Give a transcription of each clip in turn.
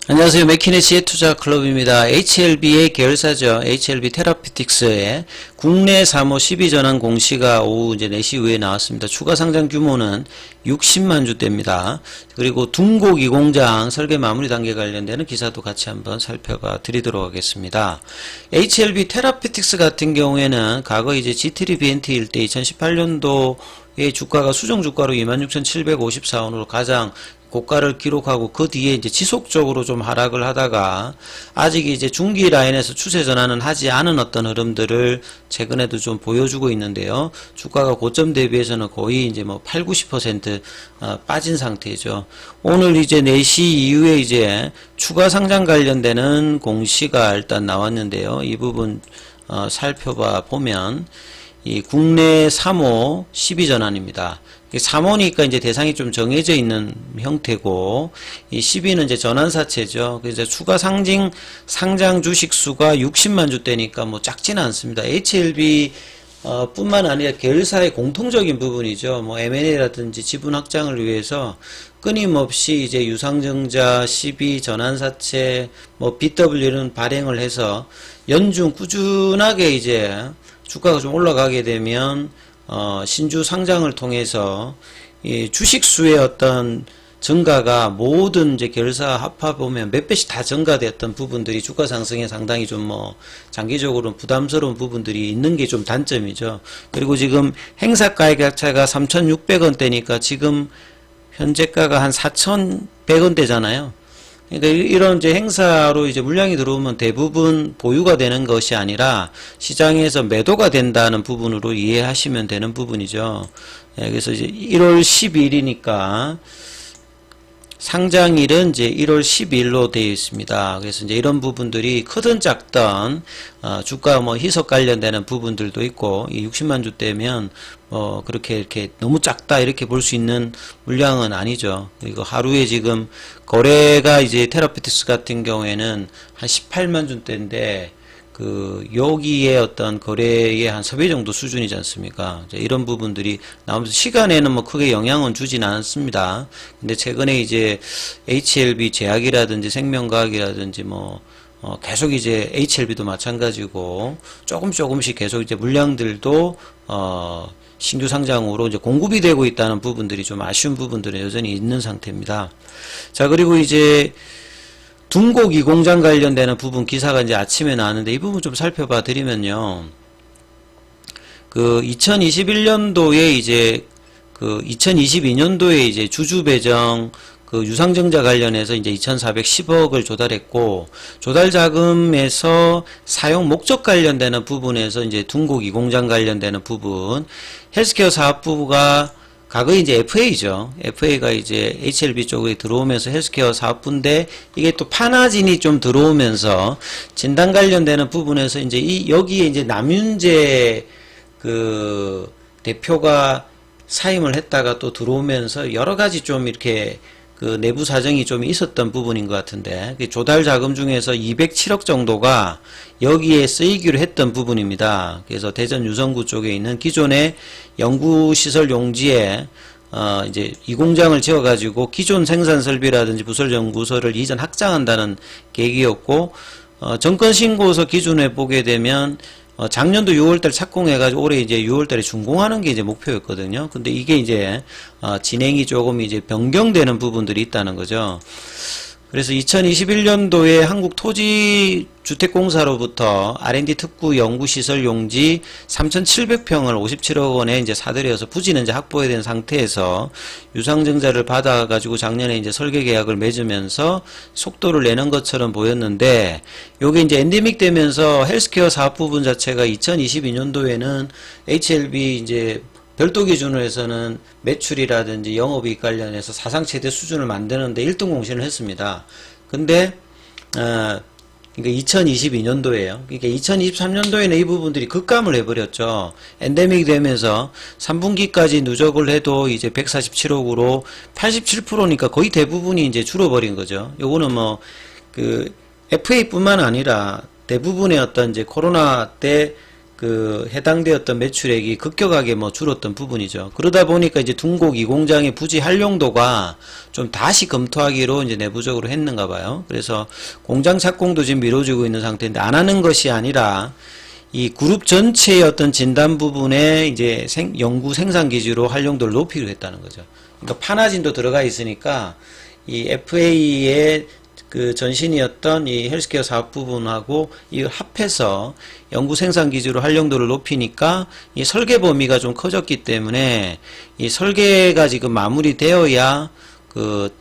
안녕하세요. 맥키네시의 투자클럽입니다. HLB의 계열사죠. HLB 테라피틱스의 국내 사모 12전환 공시가 오후 이제 4시 이후에 나왔습니다. 추가 상장 규모는 60만 주대입니다. 그리고 둥곡 2공장 설계 마무리 단계 관련되는 기사도 같이 한번 살펴봐 드리도록 하겠습니다. HLB 테라피틱스 같은 경우에는 과거 이제 G3 BNT일 때 2018년도에 주가가 수정 주가로 26,754원으로 가장 고가를 기록하고 그 뒤에 이제 지속적으로 좀 하락을 하다가 아직 이제 중기 라인에서 추세 전환은 하지 않은 어떤 흐름들을 최근에도 좀 보여주고 있는데요. 주가가 고점 대비해서는 거의 이제 뭐 8, 90% 빠진 상태죠. 오늘 이제 4시 이후에 이제 추가 상장 관련되는 공시가 일단 나왔는데요. 이 부분 살펴봐 보면 이 국내 3호 12전환입니다. 3호니까 이제 대상이 좀 정해져 있는 형태고, 이 12는 이제 전환사채죠. 그래서 추가 상장 주식 수가 60만 주대니까 뭐 작지는 않습니다. HLB 뿐만 아니라 계열사의 공통적인 부분이죠. 뭐 M&A라든지 지분 확장을 위해서 끊임없이 이제 유상증자, 12 전환사채, 뭐 BW는 발행을 해서 연중 꾸준하게 이제 주가가 좀 올라가게 되면 신주 상장을 통해서 이 주식수의 어떤 증가가 모든 이제 계열사 합하 보면 몇 배씩 다 증가됐던 부분들이 주가 상승에 상당히 좀 뭐 장기적으로 부담스러운 부분들이 있는 게 좀 단점이죠. 그리고 지금 행사가액차가 3,600원대니까 지금 현재가가 한 4,100원대잖아요. 그러니까 이런 이제 행사로 이제 물량이 들어오면 대부분 보유가 되는 것이 아니라 시장에서 매도가 된다는 부분으로 이해하시면 되는 부분이죠. 예, 그래서 이제 1월 12일이니까 상장일은 이제 1월 12일로 되어 있습니다. 그래서 이제 이런 부분들이 크든 작든 주가 뭐 희석 관련되는 부분들도 있고, 이 60만 주대면 그렇게 이렇게 너무 작다 이렇게 볼 수 있는 물량은 아니죠. 그리고 하루에 지금 거래가 이제 테라피틱스 같은 경우에는 한 18만 주대인데 여기에 어떤 거래의 한 3배 정도 수준이지 않습니까? 이런 부분들이 나오면서 시간에는 뭐 크게 영향은 주진 않습니다. 근데 최근에 이제 HLB 제약이라든지 생명과학이라든지 계속 이제 HLB도 마찬가지고 조금씩 계속 이제 물량들도 신규 상장으로 이제 공급이 되고 있다는 부분들이 좀 아쉬운 부분들은 여전히 있는 상태입니다. 자, 그리고 이제 둥곡 2공장 관련되는 부분 기사가 이제 아침에 나왔는데 이 부분 좀 살펴봐 드리면요. 2021년도에 이제 2022년도에 이제 주주 배정 유상증자 관련해서 이제 2,410억을 조달했고, 조달 자금에서 사용 목적 관련되는 부분에서 이제 둥곡 2공장 관련되는 부분, 헬스케어 사업부가 과거에 이제 FA죠. FA가 이제 HLB 쪽에 들어오면서 헬스케어 사업부인데, 이게 또 파나진이 좀 들어오면서 진단 관련되는 부분에서 이제 여기에 이제 남윤재 대표가 사임을 했다가 또 들어오면서 여러 가지 좀 이렇게 내부 사정이 좀 있었던 부분인 것 같은데, 조달 자금 중에서 207억 정도가 여기에 쓰이기로 했던 부분입니다. 그래서 대전 유성구 쪽에 있는 기존의 연구시설 용지에 이제 이 공장을 지어가지고 기존 생산 설비라든지 부설 연구소를 이전 확장한다는 계획이었고, 정권 신고서 기준에 보게 되면 작년도 6월달 착공해가지고 올해 이제 6월달에 준공하는 게 이제 목표였거든요. 근데 이게 이제 진행이 조금 이제 변경되는 부분들이 있다는 거죠. 그래서 2021년도에 한국토지주택공사로부터 R&D 특구 연구시설 용지 3,700평을 57억 원에 이제 사들여서 부지는 이제 확보해야 된 상태에서 유상증자를 받아가지고 작년에 이제 설계 계약을 맺으면서 속도를 내는 것처럼 보였는데, 요게 이제 엔데믹 되면서 헬스케어 사업 부분 자체가 2022년도에는 HLB 이제 별도 기준으로 해서는 매출이라든지 영업이익 관련해서 사상 최대 수준을 만드는데 1등 공신을 했습니다. 근데 그러니까 2022년도에요. 그러니까 2023년도에는 이 부분들이 급감을 해버렸죠. 엔데믹이 되면서 3분기까지 누적을 해도 이제 147억으로 87%니까 거의 대부분이 이제 줄어버린 거죠. 요거는 FA뿐만 아니라 대부분의 어떤 이제 코로나 때 그 해당되었던 매출액이 급격하게 뭐 줄었던 부분이죠. 그러다 보니까 이제 둔곡 이 공장의 부지 활용도가 좀 다시 검토하기로 이제 내부적으로 했는가 봐요. 그래서 공장 착공도 지금 미뤄지고 있는 상태인데, 안 하는 것이 아니라 이 그룹 전체의 어떤 진단 부분에 이제 연구 생산 기지로 활용도를 높이기로 했다는 거죠. 그러니까 판화진도 들어가 있으니까 이 FA의 그 전신이었던 이 헬스케어 사업 부분하고 이 합해서 연구 생산 기지로 활용도를 높이니까 이 설계 범위가 좀 커졌기 때문에 이 설계가 지금 마무리되어야 그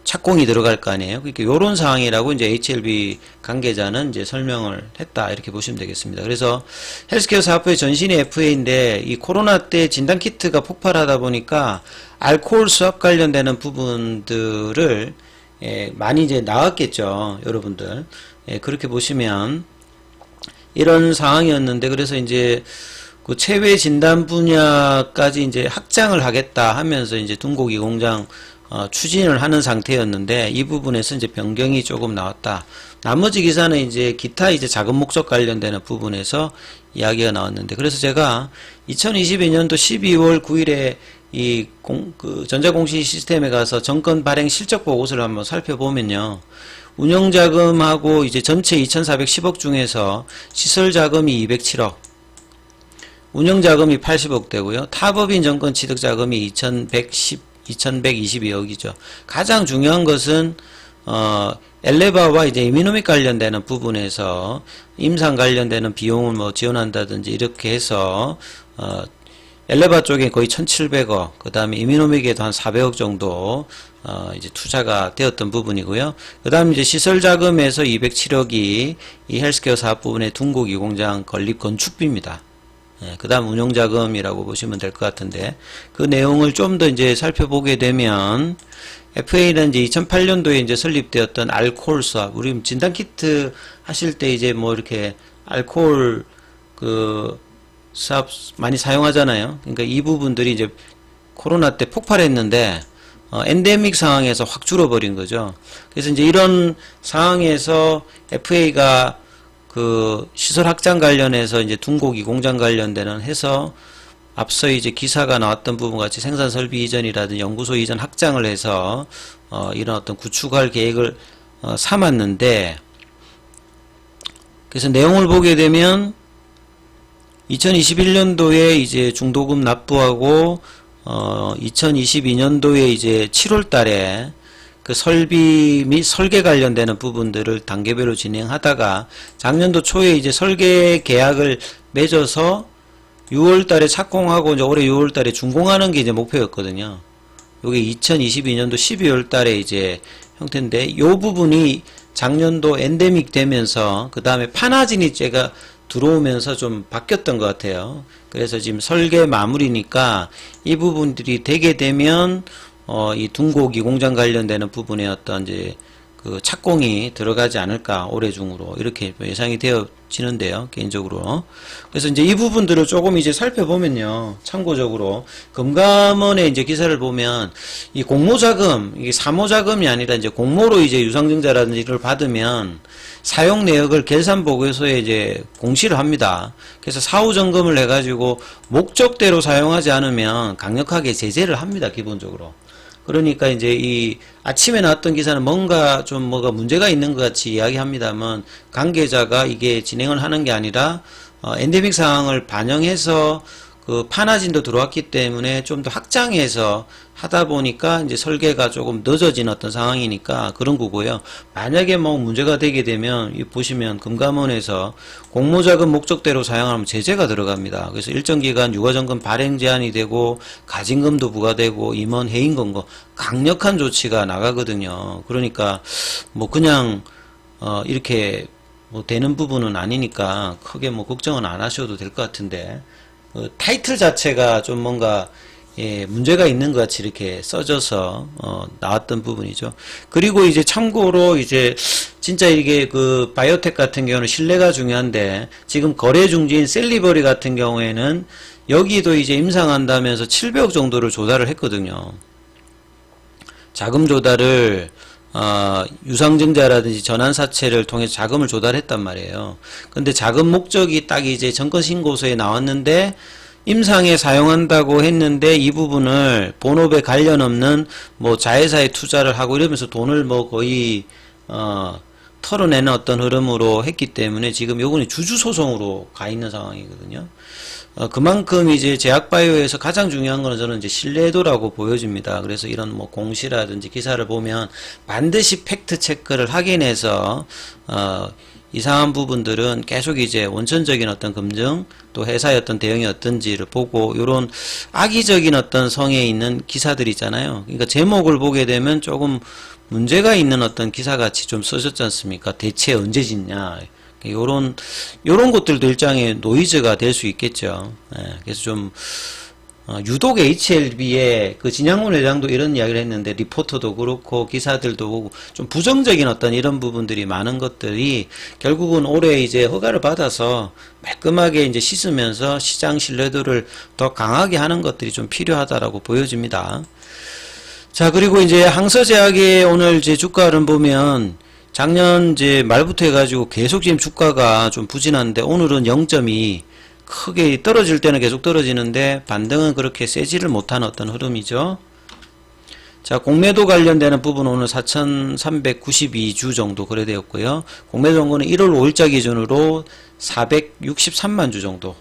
착공이 들어갈 거 아니에요. 그러니까 요런 상황이라고 이제 HLB 관계자는 이제 설명을 했다, 이렇게 보시면 되겠습니다. 그래서 헬스케어 사업부의 전신이 FA인데 이 코로나 때 진단 키트가 폭발하다 보니까 알코올 수압 관련되는 부분들을 많이 이제 나왔겠죠, 여러분들. 그렇게 보시면 이런 상황이었는데, 그래서 이제 그 체외 진단 분야까지 이제 확장을 하겠다 하면서 이제 둔곡 2공장 추진을 하는 상태였는데, 이 부분에서 이제 변경이 조금 나왔다. 나머지 기사는 이제 기타 이제 자금 목적 관련되는 부분에서 이야기가 나왔는데, 그래서 제가 2022년도 12월 9일에 그 전자공시 시스템에 가서 정권 발행 실적 보고서를 한번 살펴보면요. 운영자금하고 이제 전체 2,410억 중에서 시설자금이 207억, 운영자금이 80억 되고요. 타법인 정권 취득자금이 2,122억이죠. 가장 중요한 것은, 엘레바와 이제 이미노믹 관련되는 부분에서 임상 관련되는 비용을 뭐 지원한다든지 이렇게 해서, 엘레바 쪽에 거의 1,700억, 그 다음에 이미노믹에도 한 400억 정도, 이제 투자가 되었던 부분이고요. 그 다음에 이제 시설자금에서 207억이 이 헬스케어 사업 부분의 둔곡 2공장 건립 건축비입니다. 그 다음 운용자금이라고 보시면 될 것 같은데, 그 내용을 좀 더 이제 살펴보게 되면, FA는 이제 2008년도에 이제 설립되었던 알코올 수압, 우리 진단키트 하실 때 이제 뭐 이렇게 알코올 수압 많이 사용하잖아요. 그러니까 이 부분들이 이제 코로나 때 폭발했는데, 엔데믹 상황에서 확 줄어버린 거죠. 그래서 이제 이런 상황에서 FA가 그 시설 확장 관련해서 이제 둔곡 2공장 관련되는 해서 앞서 이제 기사가 나왔던 부분 같이 생산 설비 이전이라든지 연구소 이전 확장을 해서 이런 어떤 구축할 계획을 삼았는데, 그래서 내용을 보게 되면 2021년도에 이제 중도금 납부하고 2022년도에 이제 7월 달에 그 설비 및 설계 관련되는 부분들을 단계별로 진행하다가 작년도 초에 이제 설계 계약을 맺어서 6월 달에 착공하고 이제 올해 6월 달에 준공하는 게 이제 목표였거든요. 요게 2022년도 12월 달에 이제 형태인데, 요 부분이 작년도 엔데믹 되면서 그 다음에 판화진입제가 들어오면서 좀 바뀌었던 것 같아요. 그래서 지금 설계 마무리니까 이 부분들이 되게 되면 이 둔곡 2공장 관련되는 부분에 어떤 이제 그 착공이 들어가지 않을까, 올해 중으로 이렇게 예상이 되어지는데요, 개인적으로. 그래서 이제 이 부분들을 조금 이제 살펴보면요, 참고적으로 금감원의 이제 기사를 보면 이 공모자금, 이게 사모자금이 아니라 이제 공모로 이제 유상증자라든지 이걸 받으면 사용 내역을 결산보고서에 이제 공시를 합니다. 그래서 사후 점검을 해가지고 목적대로 사용하지 않으면 강력하게 제재를 합니다, 기본적으로. 그러니까 이제 이 아침에 나왔던 기사는 뭔가 문제가 있는 것 같이 이야기합니다만, 관계자가 이게 진행을 하는 게 아니라 엔데믹 상황을 반영해서 그 판화진도 들어왔기 때문에 좀 더 확장해서 하다 보니까 이제 설계가 조금 늦어진 어떤 상황이니까 그런 거고요. 만약에 뭐 문제가 되게 되면 이 보시면 금감원에서 공모자금 목적대로 사용하면 제재가 들어갑니다. 그래서 일정 기간 유가점검 발행 제한이 되고 가징금도 부과되고 임원 해임 권고 강력한 조치가 나가거든요. 그러니까 뭐 그냥 이렇게 뭐 되는 부분은 아니니까 크게 뭐 걱정은 안 하셔도 될 것 같은데, 타이틀 자체가 좀 뭔가 문제가 있는 것 같이 이렇게 써져서 나왔던 부분이죠. 그리고 이제 참고로 이제 진짜 이게 그 바이오텍 같은 경우는 신뢰가 중요한데, 지금 거래 중지인 셀리버리 같은 경우에는 여기도 이제 임상한다면서 700억 정도를 조달을 했거든요. 자금 조달을 유상증자라든지 전환사채를 통해서 자금을 조달했단 말이에요. 근데 자금 목적이 딱 이제 정권신고서에 나왔는데 임상에 사용한다고 했는데 이 부분을 본업에 관련 없는 뭐 자회사에 투자를 하고 이러면서 돈을 뭐 거의 털어내는 어떤 흐름으로 했기 때문에 지금 요번에 주주소송으로 가 있는 상황이거든요. 그만큼 이제 제약바이오에서 가장 중요한 거는 저는 이제 신뢰도라고 보여집니다. 그래서 이런 뭐 공시라든지 기사를 보면 반드시 팩트 체크를 확인해서 이상한 부분들은 계속 이제 원천적인 어떤 검증 또 회사의 어떤 대응이 어떤지를 보고 요런 악의적인 어떤 성에 있는 기사들 있잖아요. 그러니까 제목을 보게 되면 조금 문제가 있는 어떤 기사같이 좀 써졌지 않습니까? 대체 언제 짓냐. 요런 것들도 일종의 노이즈가 될 수 있겠죠. 그래서 좀 유독 HLB의 그 진양문 회장도 이런 이야기를 했는데 리포터도 그렇고 기사들도 보고 좀 부정적인 어떤 이런 부분들이 많은 것들이 결국은 올해 이제 허가를 받아서 말끔하게 이제 씻으면서 시장 신뢰도를 더 강하게 하는 것들이 좀 필요하다라고 보여집니다. 자, 그리고 이제 항서제약의 오늘 이제 주가를 보면 작년 이제 말부터 해가지고 계속 지금 주가가 좀 부진한데 오늘은 0.2 크게 떨어질 때는 계속 떨어지는데 반등은 그렇게 세지를 못한 어떤 흐름이죠. 자, 공매도 관련되는 부분은 오늘 4,392주 정도 거래되었고요. 공매도 정보는 1월 5일자 기준으로 463만 주 정도.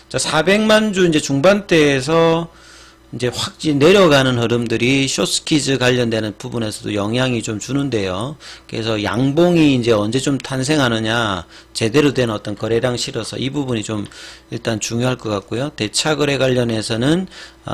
자, 400만 주 이제 중반대에서 이제 확 내려가는 흐름들이 숏스키즈 관련되는 부분에서도 영향이 좀 주는데요. 그래서 양봉이 이제 언제 좀 탄생하느냐, 제대로 된 어떤 거래량 실어서 이 부분이 좀 일단 중요할 것 같고요. 대차 거래 관련해서는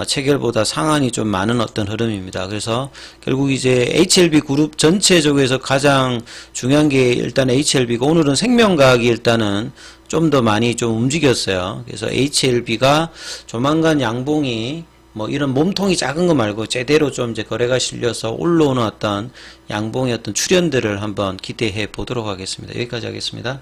체결보다 상한이 좀 많은 어떤 흐름입니다. 그래서 결국 이제 HLB 그룹 전체적에서 가장 중요한 게 일단 HLB고 오늘은 생명과학이 일단은 좀 더 많이 좀 움직였어요. 그래서 HLB가 조만간 양봉이 뭐 이런 몸통이 작은 거 말고 제대로 좀 이제 거래가 실려서 올라오는 어떤 양봉의 어떤 출현들을 한번 기대해 보도록 하겠습니다. 여기까지 하겠습니다.